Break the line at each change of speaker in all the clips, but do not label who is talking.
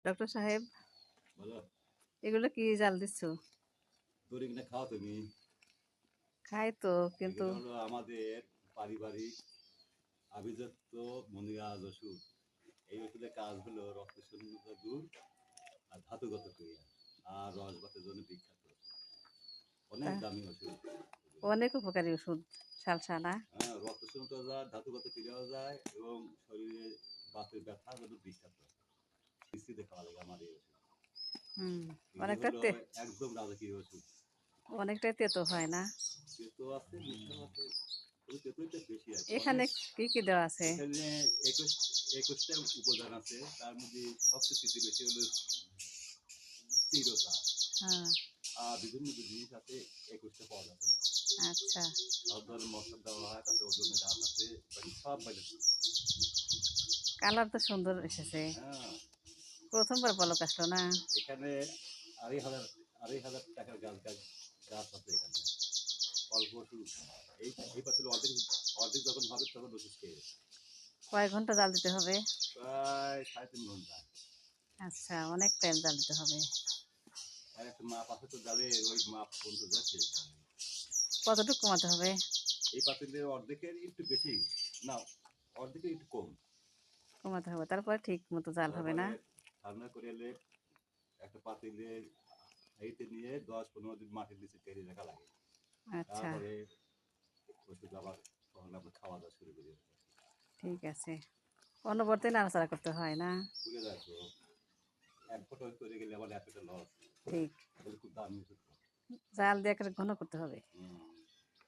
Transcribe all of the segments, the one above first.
Doctor সাহেব,
বলো।
এগুলো কি জাল দিচ্ছ?
দড়ি কিনে খাও তুমি?
খাই তো, কিন্তু
এগুলো হলো আমাদের পারিবারিক আভিজাত্য মনিরাজ ওষুধ। এই ওষুধের কাজ হলো রক্ত শূন্যতা দূর আর ধাতুগত ক্রিয়া আর রসবাতের জন্য বিখ্যাত। অনেক
তা-
দামি ওষুধ।
অনেক উপকারী ওষুধ। সালসা না?
হ্যাঁ, রক্ত শূন্যতা যায়, ধাতুগত ক্রিয়াও যায় এবং শরীরে বাতের ব্যথা জন্য বিখ্যাত। মিষ্টিতে খাওয়া লাগে আমার এই ওষুধ।
হুম।
এগুলো
অনেকটা
হলো একদম রাজকীয় ওষুধ।
অনেকটাই তেতো হয় না?
তেতো আছে, মিঠাও আছে, তবে তেতোটা বেশি আছে
এখানে
অনেক।
কি কি দেওয়া আছে?
এখানে 21টা উপাদান আছে, তার মধ্যে সবচেয়ে বেশি হলো স্থিরতা।
হ্যাঁ।
আর বিভিন্ন যে জিনিস আছে 21টা পদ আছে।
আচ্ছা।
সব ধরনের মশলা দেওয়া হয়, তাতে ওজনের গাছ আছে, বাকি সব বাইরে।
কালার তো সুন্দর এসেছে।
হ্যাঁ,
প্রথমবার পলক আসলো না?
এখানে 2,500 টাকার গাছ গাছ গাছ আছে এখানে। অল্প ওষুধ। এই পাতিল অর্ধেক অর্ধেক যখন হবে তখন ওষুধ খেয়ে
কয়েক ঘন্টা জাল দিতে হবে?
প্রায় 3.5 ঘন্টা।
আচ্ছা, অনেক টাইম জাল দিতে হবে।
আর একটা মাপ আছে তো জালের, ওই মাপ পর্যন্ত যাচ্ছে।
কতটুকু কমাতে হবে?
এই পাতিলের অর্ধেকের একটু বেশি, না অর্ধেকের একটু কম।
কমাতে হবে, তারপরে ঠিক মতো জাল হবে
তারপরে
না?
ঠান্ডা করে এলে একটা পাতিলের হাঁড়িতে নিয়ে 10-15 দিন মাটির নিচে টেনে রাখা লাগে।
আচ্ছা,
তারপরে ওষুধ আবার তখন আমরা খাওয়া দাওয়া শুরু করি।
ঠিক আছে। অনবরতে নাড়াচাড়া করতে হয় না?
বুঝে যায় তো, এক ফোঁটা করে গেলে আবার এতটা লস।
ঠিক।
খুব দামি ওষুধ।
জাল দিয়ে একটা ঘন করতে হবে।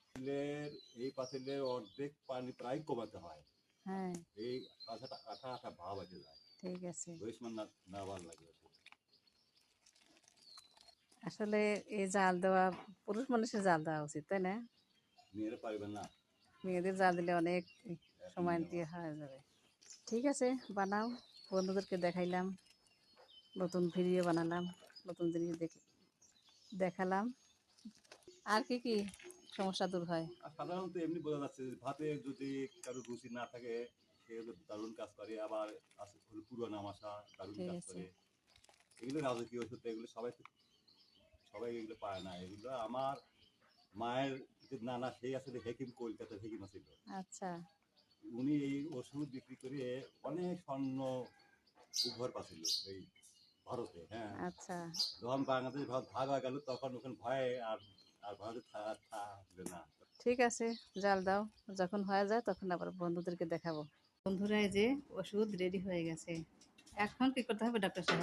পাতিলের এই পাতিলের অর্ধেক পানি প্রায় কমাতে হয়।
হ্যাঁ,
এই আঠাটা আঠা আঠা ভাব এসে যায়।
ঠিক আছে।
ওই সময় না ভালো লাগে ওষুধ।
আসলে এই জাল দেওয়া পুরুষ মানুষের জাল দেওয়া উচিত, তাই না?
মেয়েরা পারবে না,
মেয়েদের জাল দিলে অনেক
এখনই
সময়
নেওয়া।
দিয়ে হয়ে যাবে। ঠিক আছে, বানাও। বন্ধুদেরকে দেখাইলাম, নতুন ভিডিও বানালাম, নতুন জিনিস দেখালাম। আর কি কি সমস্যা দূর হয়?
আর সাধারণত এমনি বোঝা যাচ্ছে যে ভাতে যদি কারো রুচি না থাকে সে দারুণ কাজ করে, আবার আছে হলো পুরোনো মশা দারুণ
ঠিক
কাজ
আছে।
করে। এগুলো রাজকীয় ওষুধ, এগুলো সবাই সবাই এগুলো পায় না। এগুলো আমার মায়ের যে নানা, সেই আসলে হেকিম, কলকাতার হেকিম ছিল।
আচ্ছা।
উনি এই ওষুধ বিক্রি করে অনেক স্বর্ণ উপহার পাচ্ছিল এই ভারতে। হ্যাঁ,
আচ্ছা,
যখন বাংলাদেশ ভাগ হয়ে গেল তখন ওখানে ভয়ে আর আর ভারতে থাকবে না।
ঠিক আছে। জাল দাও, যখন হয়ে যায় তখন আবার বন্ধুদেরকে দেখাবো। বন্ধুরা, এই যে ওষুধ রেডি হয়ে গেছে। এখন কি করতে হবে ডক্টর সাহেব?